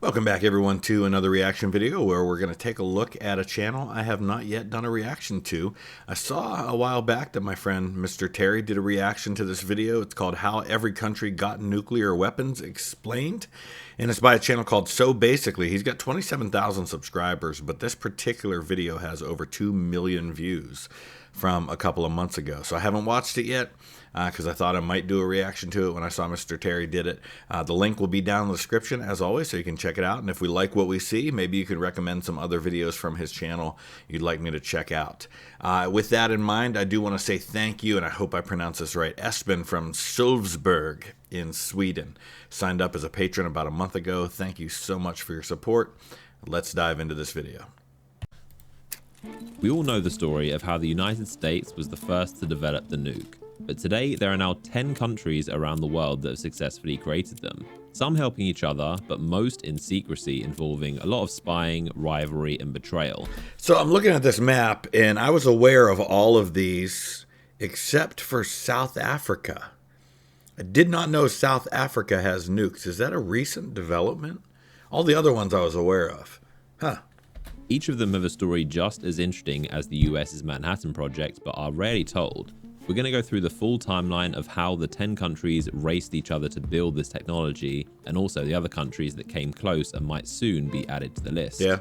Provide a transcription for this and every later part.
Welcome back everyone to another reaction video where we're going to take a look at a channel I have not yet done a reaction to. I saw a while back that my friend Mr. Terry did a reaction to this video. It's called How Every Country Got Nuclear Weapons Explained. And it's by a channel called So Basically. He's got 27,000 subscribers, but this particular video has over 2 million views from a couple of months ago. So I haven't watched it yet because I thought I might do a reaction to it when I saw Mr. Terry did it. The link will be down in the description as always, so you can check it out. And if we like what we see, maybe you can recommend some other videos from his channel you'd like me to check out. With that in mind, I do want to say thank you, and I hope I pronounce this right. Espen from Sölvesborg in Sweden signed up as a patron about a month ago. Thank you so much for your support. Let's dive into this video. We all know the story of how the United States was the first to develop the nuke, but today there are now 10 countries around the world that have successfully created them, some helping each other, but most in secrecy, involving a lot of spying, rivalry, and betrayal. So I'm looking at this map, and I was aware of all of these except for South Africa. I did not know South Africa has nukes. Is that a recent development? All the other ones I was aware of. Huh. Each of them have a story just as interesting as the US's Manhattan Project, but are rarely told. We're going to go through the full timeline of how the 10 countries raced each other to build this technology, and also the other countries that came close and might soon be added to the list. Yeah.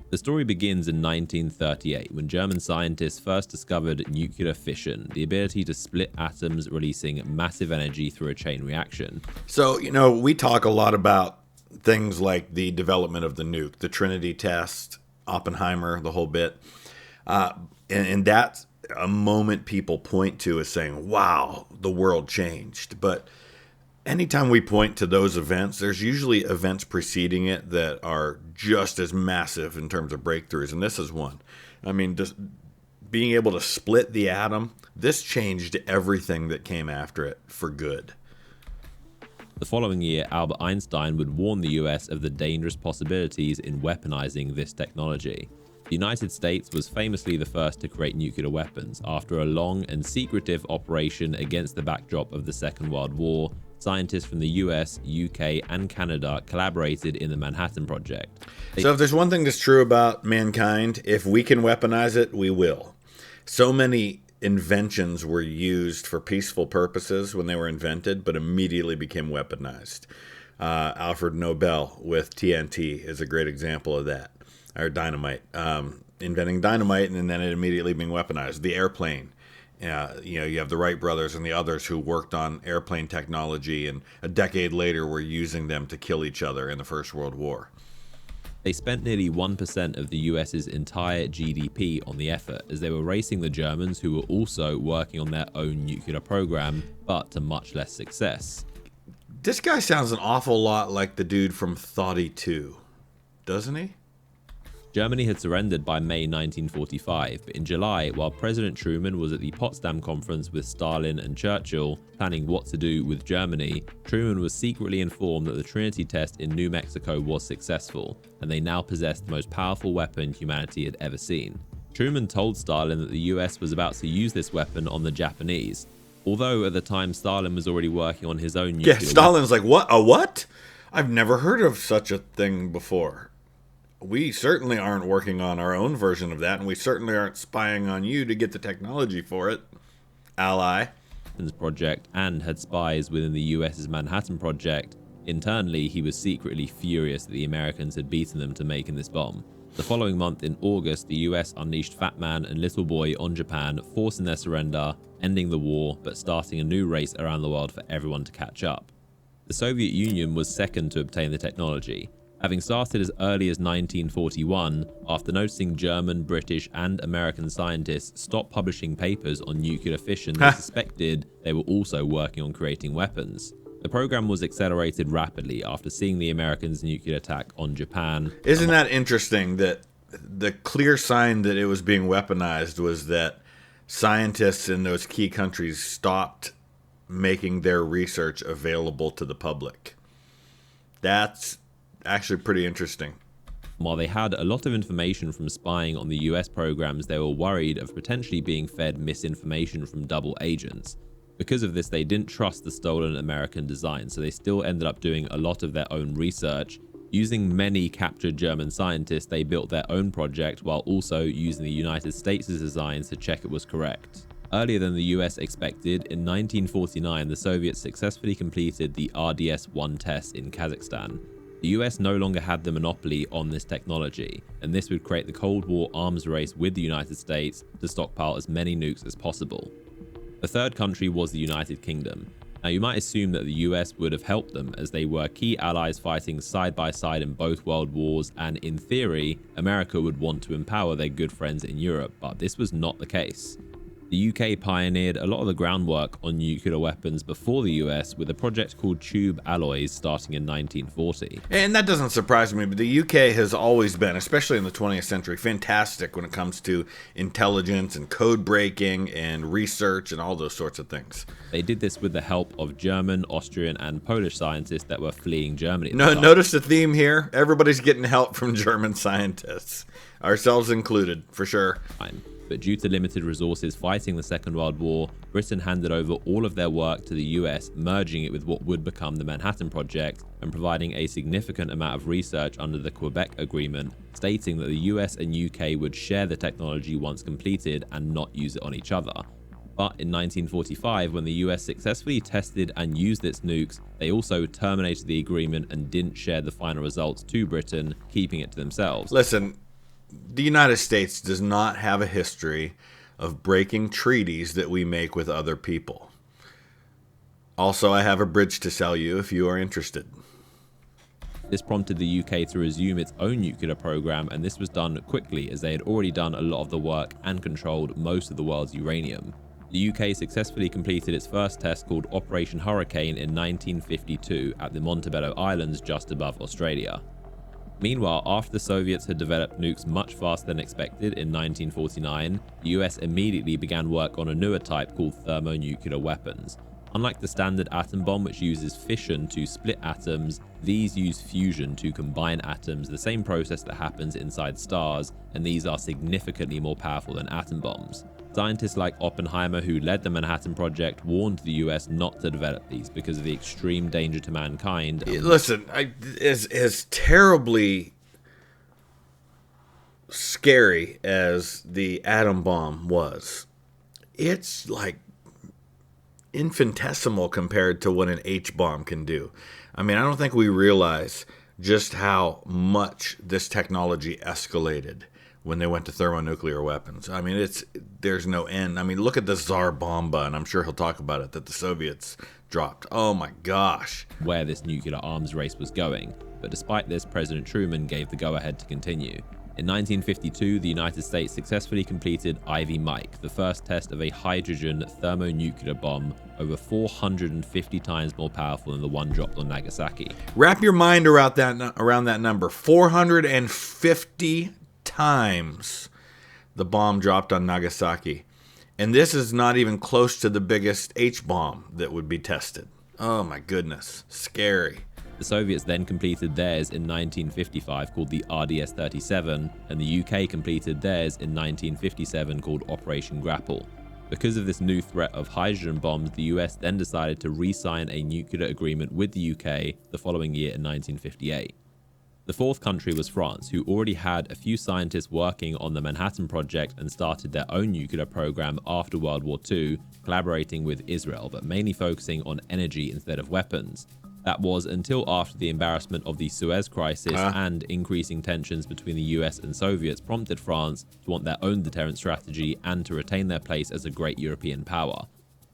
The story begins in 1938, when German scientists first discovered nuclear fission, the ability to split atoms releasing massive energy through a chain reaction. So, you know, we talk a lot about things like the development of the nuke, the Trinity test, Oppenheimer, the whole bit. And that's a moment people point to as saying, wow, the world changed. But anytime we point to those events, there's usually events preceding it that are just as massive in terms of breakthroughs. And this is one. I mean, just being able to split the atom, this changed everything that came after it for good. The following year, Albert Einstein would warn the US of the dangerous possibilities in weaponizing this technology. The United States was famously the first to create nuclear weapons. After a long and secretive operation against the backdrop of the Second World War, scientists from the US, UK, and Canada collaborated in the Manhattan Project. So if there's one thing that's true about mankind, if we can weaponize it, we will. So many inventions were used for peaceful purposes when they were invented, but immediately became weaponized. Alfred Nobel with TNT is a great example of that. Or dynamite, inventing dynamite and then it immediately being weaponized. The airplane, you know, you have the Wright brothers and the others who worked on airplane technology, and a decade later were using them to kill each other in the First World War. They spent nearly 1% of the US's entire GDP on the effort, as they were racing the Germans, who were also working on their own nuclear program, but to much less success. This guy sounds an awful lot like the dude from Thoughty 2, doesn't he? Germany had surrendered by May 1945, but in July, while President Truman was at the Potsdam Conference with Stalin and Churchill, planning what to do with Germany, Truman was secretly informed that the Trinity test in New Mexico was successful, and they now possessed the most powerful weapon humanity had ever seen. Truman told Stalin that the US was about to use this weapon on the Japanese, although at the time Stalin was already working on his own nuclear weapon. Stalin's like, what? A what? I've never heard of such a thing before. We certainly aren't working on our own version of that, and we certainly aren't spying on you to get the technology for it, ally. Project, and had spies within the US's Manhattan Project. Internally, he was secretly furious that the Americans had beaten them to making this bomb. The following month, in August, the US unleashed Fat Man and Little Boy on Japan, forcing their surrender, ending the war, but starting a new race around the world for everyone to catch up. The Soviet Union was second to obtain the technology. Having started as early as 1941, after noticing German, British, and American scientists stopped publishing papers on nuclear fission, they suspected they were also working on creating weapons. The program was accelerated rapidly after seeing the Americans' nuclear attack on Japan. Isn't that interesting that the clear sign that it was being weaponized was that scientists in those key countries stopped making their research available to the public? That's actually pretty interesting. While they had a lot of information from spying on the US programs, they were worried of potentially being fed misinformation from double agents. Because of this, they didn't trust the stolen American design, so they still ended up doing a lot of their own research, Using many captured German scientists, they built their own project while also using the United States' designs to check it was correct. Earlier than the US expected, in 1949, the Soviets successfully completed the RDS-1 test in Kazakhstan. The US no longer had the monopoly on this technology, and this would create the Cold War arms race with the United States to stockpile as many nukes as possible. The third country was the United Kingdom. Now, you might assume that the US would have helped them, as they were key allies fighting side by side in both world wars, and in theory, America would want to empower their good friends in Europe, but this was not the case. The UK pioneered a lot of the groundwork on nuclear weapons before the US with a project called Tube Alloys starting in 1940. And that doesn't surprise me, but the UK has always been, especially in the 20th century, fantastic when it comes to intelligence and code breaking and research and all those sorts of things. They did this with the help of German, Austrian, and Polish scientists that were fleeing Germany. Notice the theme here. Everybody's getting help from German scientists, ourselves included, for sure. But due to limited resources fighting the Second World War, Britain handed over all of their work to the US, merging it with what would become the Manhattan Project and providing a significant amount of research under the Quebec Agreement, stating that the US and UK would share the technology once completed and not use it on each other. But in 1945, when the US successfully tested and used its nukes, they also terminated the agreement and didn't share the final results to Britain, keeping it to themselves. Listen, the United States does not have a history of breaking treaties that we make with other people. Also, I have a bridge to sell you if you are interested. This prompted the UK to resume its own nuclear program, and this was done quickly as they had already done a lot of the work and controlled most of the world's uranium. The UK successfully completed its first test called Operation Hurricane in 1952 at the Montebello Islands just above Australia. Meanwhile, after the Soviets had developed nukes much faster than expected in 1949, the US immediately began work on a newer type called thermonuclear weapons. Unlike the standard atom bomb, which uses fission to split atoms, these use fusion to combine atoms, the same process that happens inside stars, and these are significantly more powerful than atom bombs. Scientists like Oppenheimer, who led the Manhattan Project, warned the US not to develop these because of the extreme danger to mankind. Listen, as terribly scary as the atom bomb was, it's like infinitesimal compared to what an H-bomb can do. I mean, I don't think we realize just how much this technology escalated when they went to thermonuclear weapons. I mean, there's no end. I mean, look at the Tsar Bomba, and I'm sure he'll talk about it, that the Soviets dropped. Oh my gosh. Where this nuclear arms race was going. But despite this, President Truman gave the go-ahead to continue. In 1952, the United States successfully completed Ivy Mike, the first test of a hydrogen thermonuclear bomb over 450 times more powerful than the one dropped on Nagasaki. Wrap your mind around that number. 450 times the bomb dropped on Nagasaki. And this is not even close to the biggest H-bomb that would be tested. Oh my goodness. Scary. The Soviets then completed theirs in 1955 called the RDS-37, and the UK completed theirs in 1957 called Operation Grapple. Because of this new threat of hydrogen bombs, the US then decided to re-sign a nuclear agreement with the UK the following year in 1958. The fourth country was France, who already had a few scientists working on the Manhattan Project and started their own nuclear program after World War II, collaborating with Israel, but mainly focusing on energy instead of weapons. That was until after the embarrassment of the Suez Crisis and increasing tensions between the US and Soviets prompted France to want their own deterrent strategy and to retain their place as a great European power.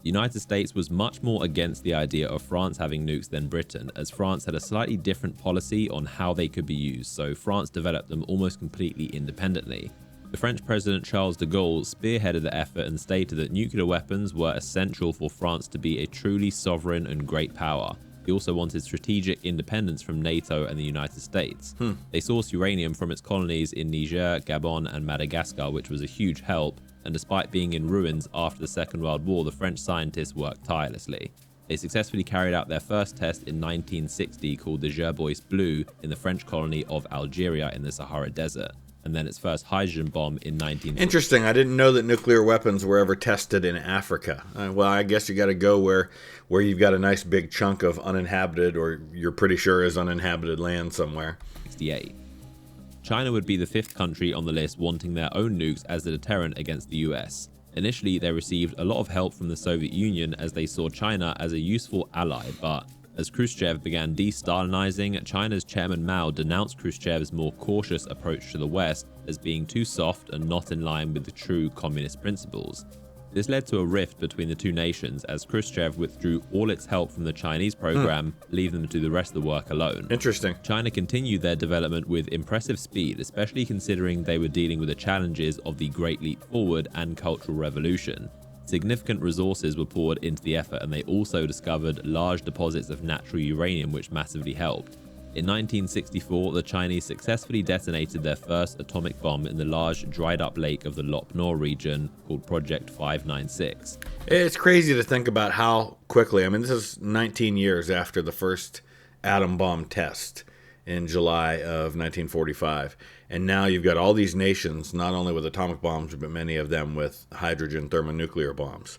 The United States was much more against the idea of France having nukes than Britain, as France had a slightly different policy on how they could be used, so France developed them almost completely independently. The French President Charles de Gaulle spearheaded the effort and stated that nuclear weapons were essential for France to be a truly sovereign and great power. He also wanted strategic independence from NATO and the United States. They sourced uranium from its colonies in Niger, Gabon, and Madagascar, which was a huge help, and despite being in ruins after the Second World War, the French scientists worked tirelessly. They successfully carried out their first test in 1960 called the Gerbois Blue in the French colony of Algeria in the Sahara Desert. and then its first hydrogen bomb in 1960. Interesting. I didn't know that nuclear weapons were ever tested in Africa. Well, I guess you got to go where you've got a nice big chunk of uninhabited, or you're pretty sure is uninhabited land somewhere. 1968. China would be the 5th country on the list wanting their own nukes as a deterrent against the US. Initially, they received a lot of help from the Soviet Union as they saw China as a useful ally, but as Khrushchev began de-Stalinizing, China's chairman Mao denounced Khrushchev's more cautious approach to the West as being too soft and not in line with the true communist principles. This led to a rift between the two nations as Khrushchev withdrew all its help from the Chinese program, leaving them to do the rest of the work alone. Interesting. China continued their development with impressive speed, especially considering they were dealing with the challenges of the Great Leap Forward and Cultural Revolution. Significant resources were poured into the effort, and they also discovered large deposits of natural uranium, which massively helped. In 1964, the Chinese successfully detonated their first atomic bomb in the large dried-up lake of the Lop Nor region called Project 596. It's crazy to think about how quickly, I mean, this is 19 years after the first atom bomb test in July of 1945. And now you've got all these nations, not only with atomic bombs, but many of them with hydrogen thermonuclear bombs.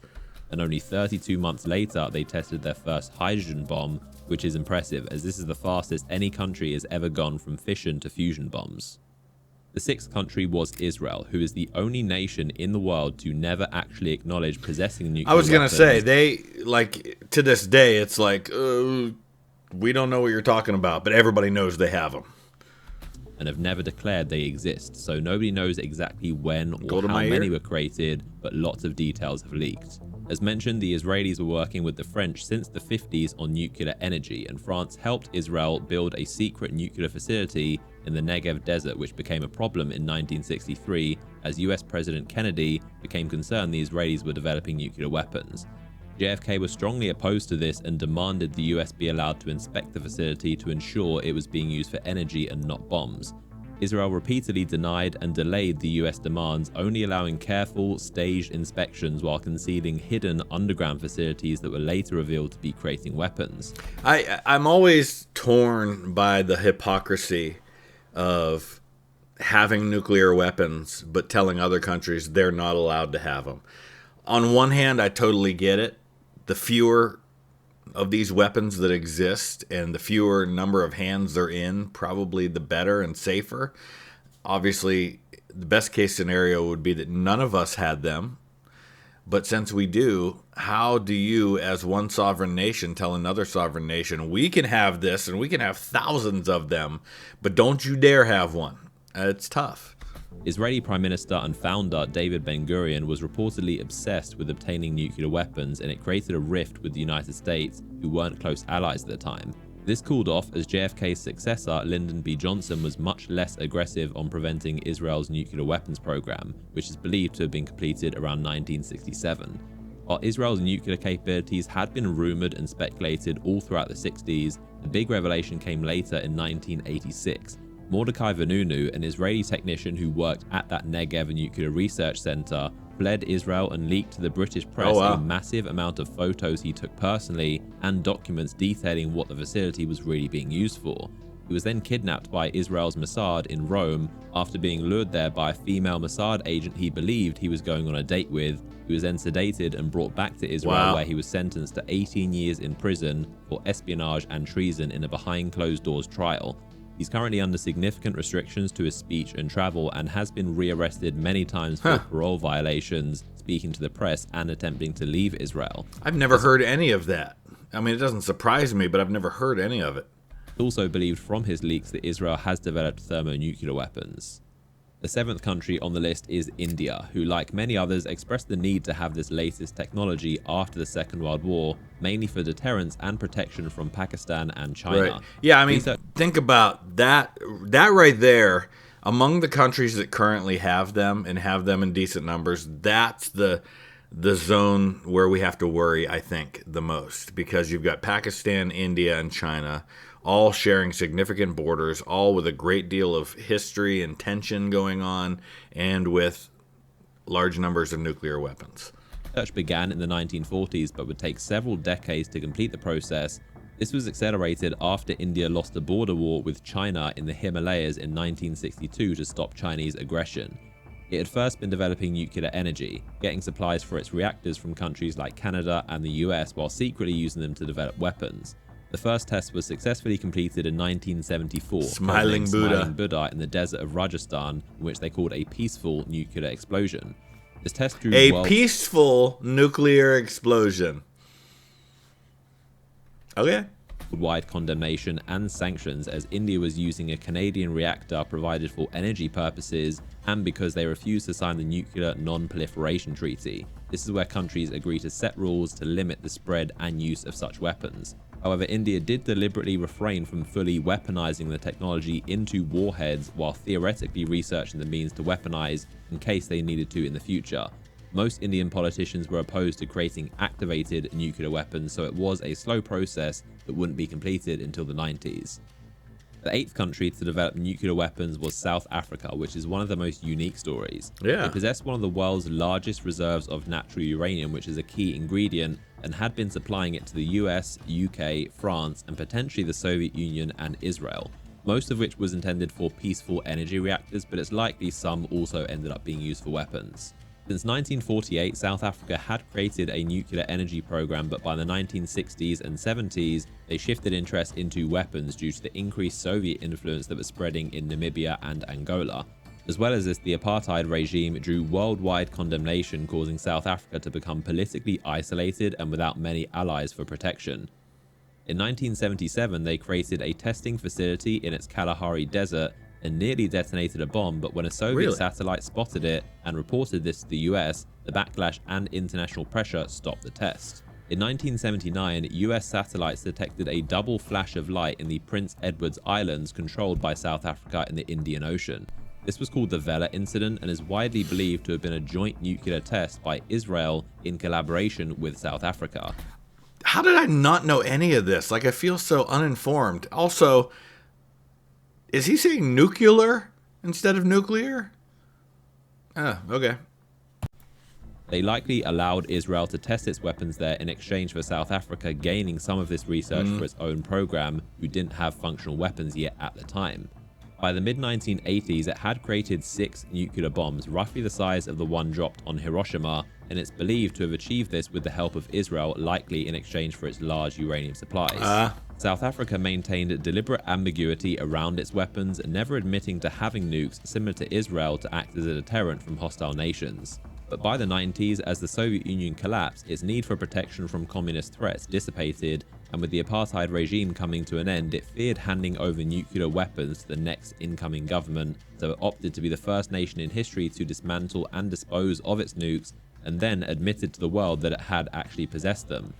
And only 32 months later, they tested their first hydrogen bomb, which is impressive as this is the fastest any country has ever gone from fission to fusion bombs. The 6th country was Israel, who is the only nation in the world to never actually acknowledge possessing nuclear weapons. I was going to say, they, like, to this day, it's like, we don't know what you're talking about, but everybody knows they have them. And have never declared they exist, so nobody knows exactly when or how many were created, but lots of details have leaked. As mentioned, the Israelis were working with the French since the 50s on nuclear energy, and France helped Israel build a secret nuclear facility in the Negev desert, which became a problem in 1963 as US President Kennedy became concerned the Israelis were developing nuclear weapons. JFK was strongly opposed to this and demanded the US be allowed to inspect the facility to ensure it was being used for energy and not bombs. Israel repeatedly denied and delayed the US demands, only allowing careful, staged inspections while concealing hidden underground facilities that were later revealed to be creating weapons. I'm always torn by the hypocrisy of having nuclear weapons, but telling other countries they're not allowed to have them. On one hand, I totally get it. The fewer of these weapons that exist and the fewer number of hands they're in, probably the better and safer. Obviously, the best case scenario would be that none of us had them. But since we do, how do you, as one sovereign nation, tell another sovereign nation, we can have this and we can have thousands of them, but don't you dare have one? It's tough. Israeli Prime Minister and founder David Ben-Gurion was reportedly obsessed with obtaining nuclear weapons, and it created a rift with the United States, who weren't close allies at the time. This cooled off as JFK's successor, Lyndon B. Johnson, was much less aggressive on preventing Israel's nuclear weapons program, which is believed to have been completed around 1967. While Israel's nuclear capabilities had been rumored and speculated all throughout the 60s, the big revelation came later in 1986. Mordecai Vanunu, an Israeli technician who worked at that Negev nuclear research center, fled Israel and leaked to the British press a massive amount of photos he took personally and documents detailing what the facility was really being used for. He was then kidnapped by Israel's Mossad in Rome after being lured there by a female Mossad agent he believed he was going on a date with. He was then sedated and brought back to Israel, where he was sentenced to 18 years in prison for espionage and treason in a behind closed doors trial. He's currently under significant restrictions to his speech and travel and has been rearrested many times for parole violations, speaking to the press and attempting to leave Israel. I've never heard any of that. I mean, it doesn't surprise me, but I've never heard any of it. It's also believed from his leaks that Israel has developed thermonuclear weapons. The 7th country on the list is India, who, like many others, expressed the need to have this latest technology after the Second World War, mainly for deterrence and protection from Pakistan and China. Right. Yeah, I mean, think about that. That right there, among the countries that currently have them and have them in decent numbers, that's the zone where we have to worry, I think, the most. Because you've got Pakistan, India, and China, all sharing significant borders, all with a great deal of history and tension going on, and with large numbers of nuclear weapons. Research began in the 1940s, but would take several decades to complete the process, This was accelerated after India lost a border war with China in the Himalayas in 1962 to stop Chinese aggression. It had first been developing nuclear energy, getting supplies for its reactors from countries like Canada and the US while secretly using them to develop weapons. The first test was successfully completed in 1974, Smiling Buddha in the desert of Rajasthan, in which they called a peaceful nuclear explosion. This test drew peaceful nuclear explosion. Okay. Worldwide condemnation and sanctions, as India was using a Canadian reactor provided for energy purposes and because they refused to sign the Nuclear Non-Proliferation Treaty. This is where countries agree to set rules to limit the spread and use of such weapons. However, India did deliberately refrain from fully weaponizing the technology into warheads while theoretically researching the means to weaponize in case they needed to in the future. Most Indian politicians were opposed to creating activated nuclear weapons, so it was a slow process that wouldn't be completed until the 90s. The eighth country to develop nuclear weapons was South Africa, which is one of the most unique stories. Yeah. It possessed one of the world's largest reserves of natural uranium, which is a key ingredient, and had been supplying it to the US, UK, France, and potentially the Soviet Union and Israel, most of which was intended for peaceful energy reactors, but it's likely some also ended up being used for weapons. Since 1948, South Africa had created a nuclear energy program, but by the 1960s and 70s, they shifted interest into weapons due to the increased Soviet influence that was spreading in Namibia and Angola. As well as this, the apartheid regime drew worldwide condemnation, causing South Africa to become politically isolated and without many allies for protection. In 1977, they created a testing facility in its Kalahari Desert and nearly detonated a bomb, but when a Soviet satellite spotted it and reported this to the US, the backlash and international pressure stopped the test. In 1979, US satellites detected a double flash of light in the Prince Edward Islands controlled by South Africa in the Indian Ocean. This was called the Vela incident and is widely believed to have been a joint nuclear test by Israel in collaboration with South Africa. How did I not know any of this? Like, I feel so uninformed. Also, is he saying nuclear instead of nuclear? Okay. They likely allowed Israel to test its weapons there in exchange for South Africa gaining some of this research for its own program, who didn't have functional weapons yet at the time. By the mid-1980s, it had created 6 nuclear bombs, roughly the size of the one dropped on Hiroshima, and it's believed to have achieved this with the help of Israel, likely in exchange for its large uranium supplies. South Africa maintained deliberate ambiguity around its weapons, never admitting to having nukes, similar to Israel, to act as a deterrent from hostile nations. But by the 90s, as the Soviet Union collapsed, its need for protection from communist threats dissipated, and with the apartheid regime coming to an end, it feared handing over nuclear weapons to the next incoming government, so it opted to be the first nation in history to dismantle and dispose of its nukes, and then admitted to the world that it had actually possessed them.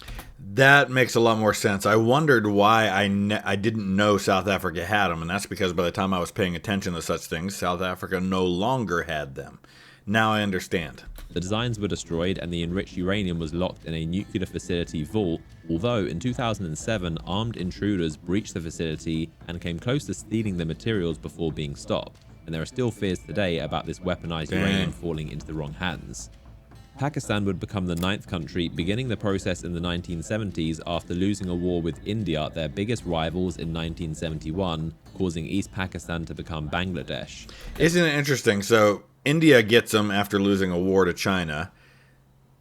That makes a lot more sense. I wondered why I didn't know South Africa had them, and that's because by the time I was paying attention to such things, South Africa no longer had them. Now I understand. The designs were destroyed and the enriched uranium was locked in a nuclear facility vault, although in 2007 armed intruders breached the facility and came close to stealing the materials before being stopped, and there are still fears today about this weaponized uranium falling into the wrong hands. Pakistan would become the 9th country, beginning the process in the 1970s after losing a war with India, their biggest rivals, in 1971, causing East Pakistan to become Bangladesh. Isn't it interesting? So India gets them after losing a war to China.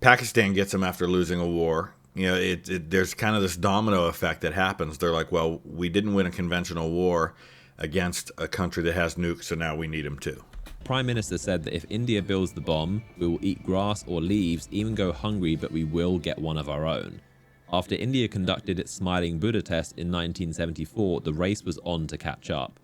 Pakistan gets them after losing a war. You know, there's kind of this domino effect that happens. They're like, well, we didn't win a conventional war against a country that has nukes, so now we need them too. Prime Minister said that if India builds the bomb, we will eat grass or leaves, even go hungry, but we will get one of our own. After India conducted its Smiling Buddha test in 1974, the race was on to catch up.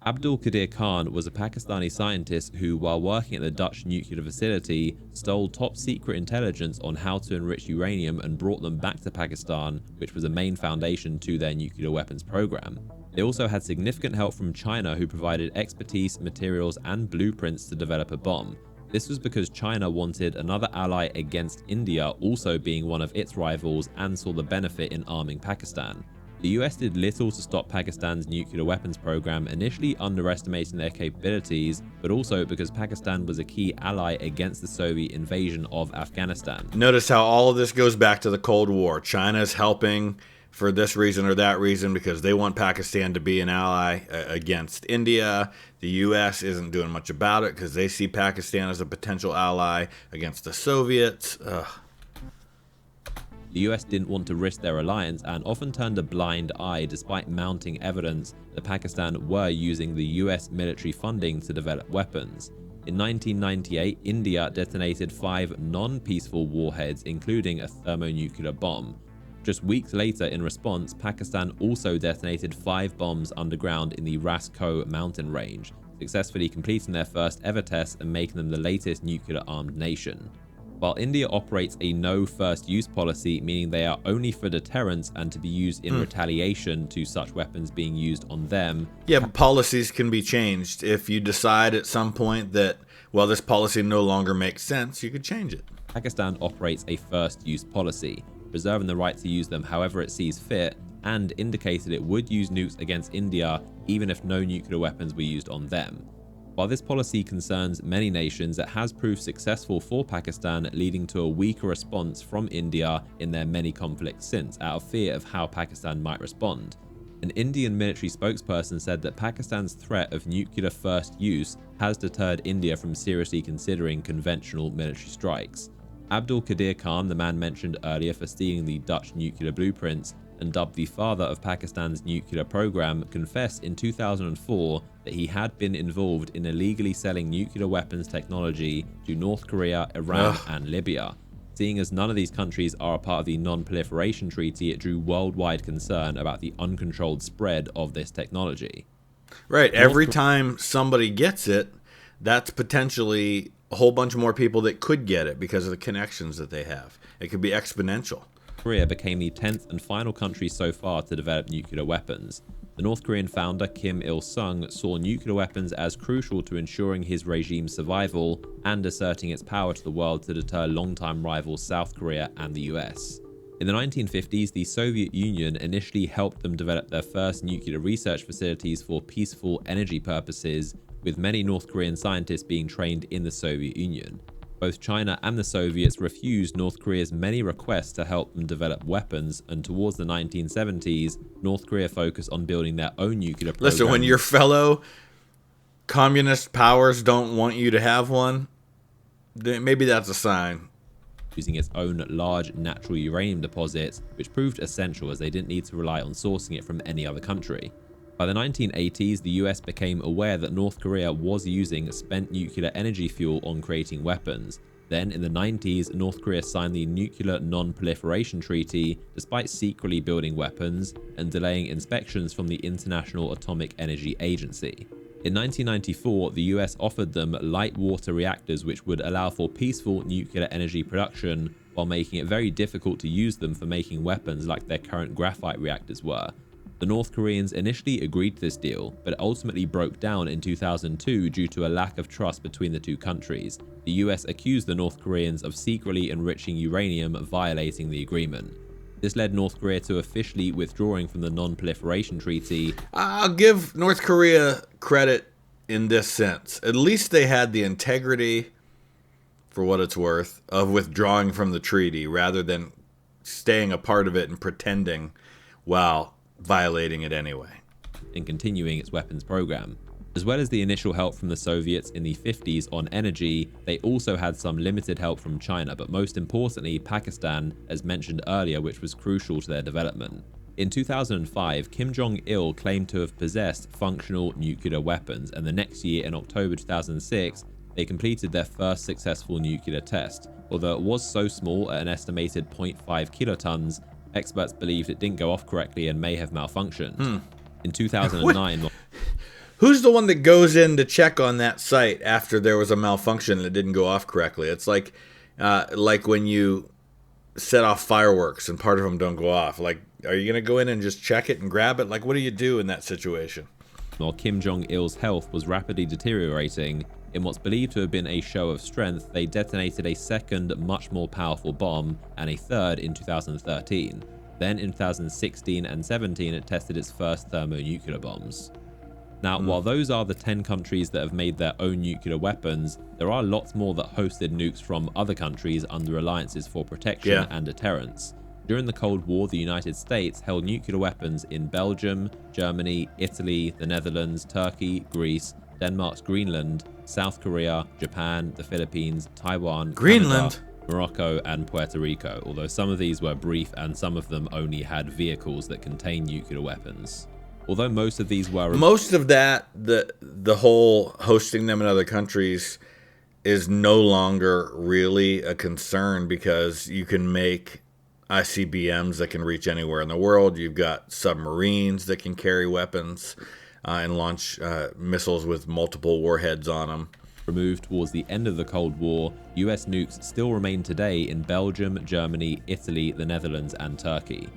Abdul Qadir Khan was a Pakistani scientist who, while working at the Dutch nuclear facility, stole top-secret intelligence on how to enrich uranium and brought them back to Pakistan, which was a main foundation to their nuclear weapons program. They also had significant help from China, who provided expertise, materials, and blueprints to develop a bomb. This was because China wanted another ally against India, also being one of its rivals, and saw the benefit in arming Pakistan. The US did little to stop Pakistan's nuclear weapons program, initially underestimating their capabilities, but also because Pakistan was a key ally against the Soviet invasion of Afghanistan. Notice how all of this goes back to the Cold War. China's helping for this reason or that reason, because they want Pakistan to be an ally against India. The U.S. isn't doing much about it because they see Pakistan as a potential ally against the Soviets. Ugh. The US didn't want to risk their alliance and often turned a blind eye despite mounting evidence that Pakistan were using the US military funding to develop weapons. In 1998, India detonated 5 non-peaceful warheads, including a thermonuclear bomb. Just weeks later, in response, Pakistan also detonated 5 bombs underground in the Ras-Kho mountain range, successfully completing their first ever test and making them the latest nuclear-armed nation. While India operates a no first use policy, meaning they are only for deterrence and to be used in retaliation to such weapons being used on them. Yeah, but policies can be changed. If you decide at some point that, well, this policy no longer makes sense, you could change it. Pakistan operates a first use policy, reserving the right to use them however it sees fit, and indicated it would use nukes against India even if no nuclear weapons were used on them. While this policy concerns many nations, it has proved successful for Pakistan, leading to a weaker response from India in their many conflicts since, out of fear of how Pakistan might respond. An Indian military spokesperson said that Pakistan's threat of nuclear first use has deterred India from seriously considering conventional military strikes. Abdul Qadir Khan, the man mentioned earlier for stealing the Dutch nuclear blueprints and dubbed the father of Pakistan's nuclear program, confessed in 2004 that he had been involved in illegally selling nuclear weapons technology to North Korea, Iran, and Libya. Seeing as none of these countries are a part of the Non-Proliferation Treaty, it drew worldwide concern about the uncontrolled spread of this technology. Right. Every time somebody gets it, that's potentially a whole bunch more people that could get it because of the connections that they have. It could be exponential. Korea became the 10th and final country so far to develop nuclear weapons. The North Korean founder Kim Il-sung saw nuclear weapons as crucial to ensuring his regime's survival and asserting its power to the world to deter longtime rivals South Korea and the US. In the 1950s, the Soviet Union initially helped them develop their first nuclear research facilities for peaceful energy purposes, with many North Korean scientists being trained in the Soviet Union. Both China and the Soviets refused North Korea's many requests to help them develop weapons, and towards the 1970s, North Korea focused on building their own nuclear program. Listen, when your fellow communist powers don't want you to have one, then maybe that's a sign. Using its own large natural uranium deposits, which proved essential as they didn't need to rely on sourcing it from any other country. By the 1980s, the US became aware that North Korea was using spent nuclear energy fuel on creating weapons. Then, in the 90s, North Korea signed the Nuclear Non-Proliferation Treaty, despite secretly building weapons and delaying inspections from the International Atomic Energy Agency. In 1994, the US offered them light water reactors which would allow for peaceful nuclear energy production, while making it very difficult to use them for making weapons like their current graphite reactors were. The North Koreans initially agreed to this deal, but ultimately broke down in 2002 due to a lack of trust between the two countries. The US accused the North Koreans of secretly enriching uranium, violating the agreement. This led North Korea to officially withdrawing from the Non-Proliferation Treaty. I'll give North Korea credit in this sense. At least they had the integrity, for what it's worth, of withdrawing from the treaty rather than staying a part of it and pretending, while violating it anyway. And continuing its weapons program. As well as the initial help from the Soviets in the 50s on energy, they also had some limited help from China, but most importantly Pakistan, as mentioned earlier, which was crucial to their development. In 2005, Kim Jong-il claimed to have possessed functional nuclear weapons, and the next year, in October 2006, they completed their first successful nuclear test. Although it was so small at an estimated 0.5 kilotons, experts believed it didn't go off correctly and may have malfunctioned. In 2009... Who's the one that goes in to check on that site after there was a malfunction and it didn't go off correctly? It's like when you set off fireworks and part of them don't go off. Like, are you going to go in and just check it and grab it? Like, what do you do in that situation? While Kim Jong-il's health was rapidly deteriorating, in what's believed to have been a show of strength, they detonated a second, much more powerful bomb, and a third in 2013. Then in 2016 and 17, it tested its first thermonuclear bombs. Now, while those are the 10 countries that have made their own nuclear weapons, there are lots more that hosted nukes from other countries under alliances for protection and deterrence. During the Cold War, the United States held nuclear weapons in Belgium, Germany, Italy, the Netherlands, Turkey, Greece, Denmark, Greenland, South Korea, Japan, the Philippines, Taiwan, Greenland, Canada, Morocco, and Puerto Rico, although some of these were brief and some of them only had vehicles that contain nuclear weapons. Although most of these were... Most of that, the whole hosting them in other countries is no longer really a concern because you can make ICBMs that can reach anywhere in the world. You've got submarines that can carry weapons and launch missiles with multiple warheads on them. Removed towards the end of the Cold War, US nukes still remain today in Belgium, Germany, Italy, the Netherlands, and Turkey.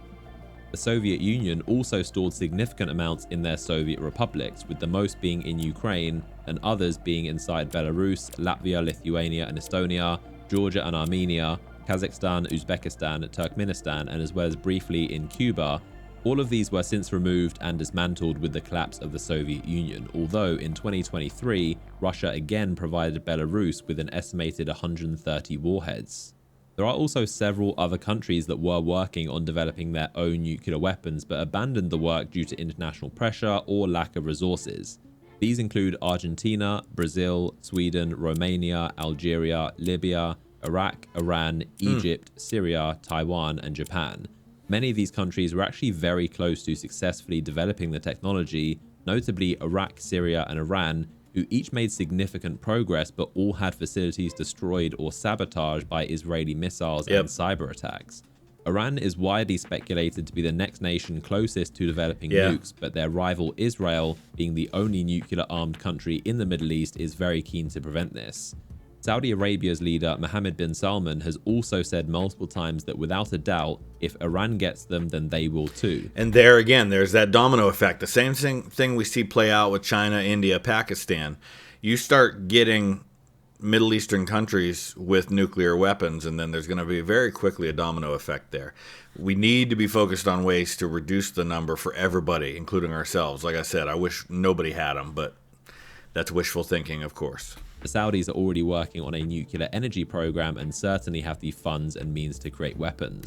The Soviet Union also stored significant amounts in their Soviet republics, with the most being in Ukraine and others being inside Belarus, Latvia, Lithuania, and Estonia, Georgia and Armenia, Kazakhstan, Uzbekistan, Turkmenistan, and as well as briefly in Cuba. All of these were since removed and dismantled with the collapse of the Soviet Union, although in 2023, Russia again provided Belarus with an estimated 130 warheads. There are also several other countries that were working on developing their own nuclear weapons but abandoned the work due to international pressure or lack of resources. These include Argentina, Brazil, Sweden, Romania, Algeria, Libya, Iraq, Iran, Egypt, Syria, Taiwan, and Japan. Many of these countries were actually very close to successfully developing the technology, notably Iraq, Syria, and Iran, who each made significant progress but all had facilities destroyed or sabotaged by Israeli missiles and cyber attacks. Iran is widely speculated to be the next nation closest to developing nukes, but their rival Israel, being the only nuclear-armed country in the Middle East, is very keen to prevent this. Saudi Arabia's leader Mohammed bin Salman has also said multiple times that without a doubt, if Iran gets them, then they will too. And there again, there's that domino effect. The same thing we see play out with China, India, Pakistan. You start getting Middle Eastern countries with nuclear weapons, and then there's going to be very quickly a domino effect there. We need to be focused on ways to reduce the number for everybody, including ourselves. Like I said, I wish nobody had them, but that's wishful thinking, of course. The Saudis are already working on a nuclear energy program and certainly have the funds and means to create weapons.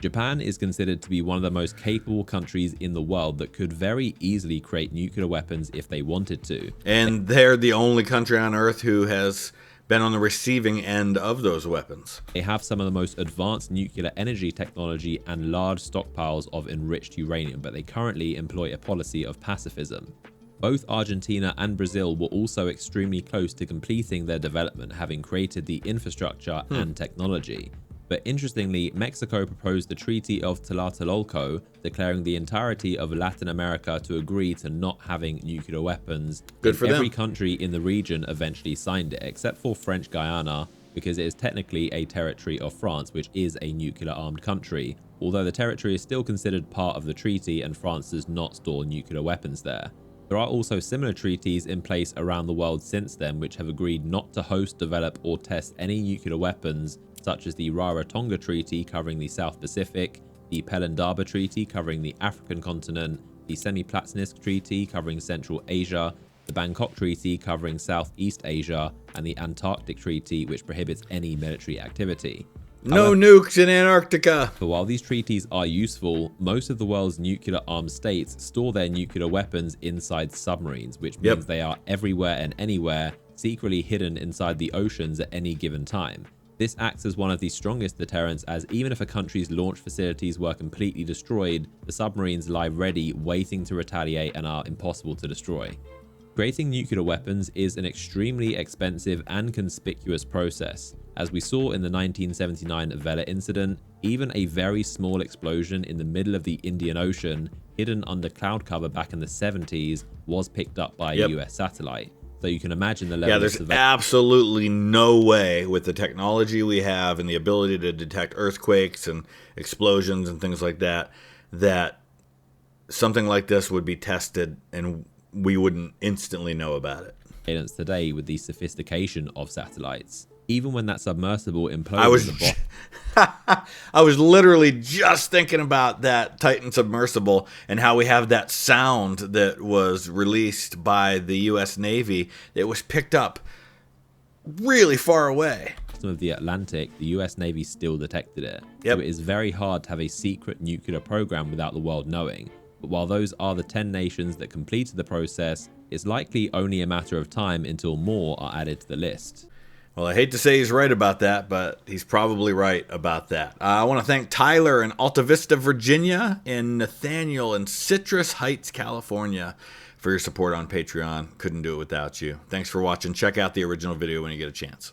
Japan is considered to be one of the most capable countries in the world that could very easily create nuclear weapons if they wanted to. And they're the only country on Earth who has been on the receiving end of those weapons. They have some of the most advanced nuclear energy technology and large stockpiles of enriched uranium, but they currently employ a policy of pacifism. Both Argentina and Brazil were also extremely close to completing their development, having created the infrastructure and technology. But interestingly, Mexico proposed the Treaty of Tlatelolco, declaring the entirety of Latin America to agree to not having nuclear weapons. Good for them. Every country in the region eventually signed it, except for French Guiana, because it is technically a territory of France, which is a nuclear-armed country, although the territory is still considered part of the treaty and France does not store nuclear weapons there. There are also similar treaties in place around the world since then which have agreed not to host, develop, or test any nuclear weapons, such as the Rarotonga Treaty covering the South Pacific, the Pelindaba Treaty covering the African continent, the Semiplatonisk Treaty covering Central Asia, the Bangkok Treaty covering Southeast Asia, and the Antarctic Treaty, which prohibits any military activity. No nukes in Antarctica. But while these treaties are useful, most of the world's nuclear-armed states store their nuclear weapons inside submarines, which means they are everywhere and anywhere, secretly hidden inside the oceans at any given time. This acts as one of the strongest deterrents, as even if a country's launch facilities were completely destroyed, the submarines lie ready, waiting to retaliate and are impossible to destroy. Creating nuclear weapons is an extremely expensive and conspicuous process. As we saw in the 1979 Vela incident, even a very small explosion in the middle of the Indian Ocean, hidden under cloud cover back in the 70s, was picked up by a US satellite. So you can imagine the level of there's absolutely no way with the technology we have and the ability to detect earthquakes and explosions and things like that, that something like this would be tested and we wouldn't instantly know about it. Today with the sophistication of satellites. Even when that submersible imploded in the bottom. I was literally just thinking about that Titan submersible and how we have that sound that was released by the U.S. Navy. It was picked up really far away. bottom of the Atlantic, the US Navy still detected it. Yep. So it is very hard to have a secret nuclear program without the world knowing. But while those are the 10 nations that completed the process, it's likely only a matter of time until more are added to the list. Well, I hate to say he's right about that, but he's probably right about that. I want to thank Tyler in Alta Vista, Virginia, and Nathaniel in Citrus Heights, California, for your support on Patreon. Couldn't do it without you. Thanks for watching. Check out the original video when you get a chance.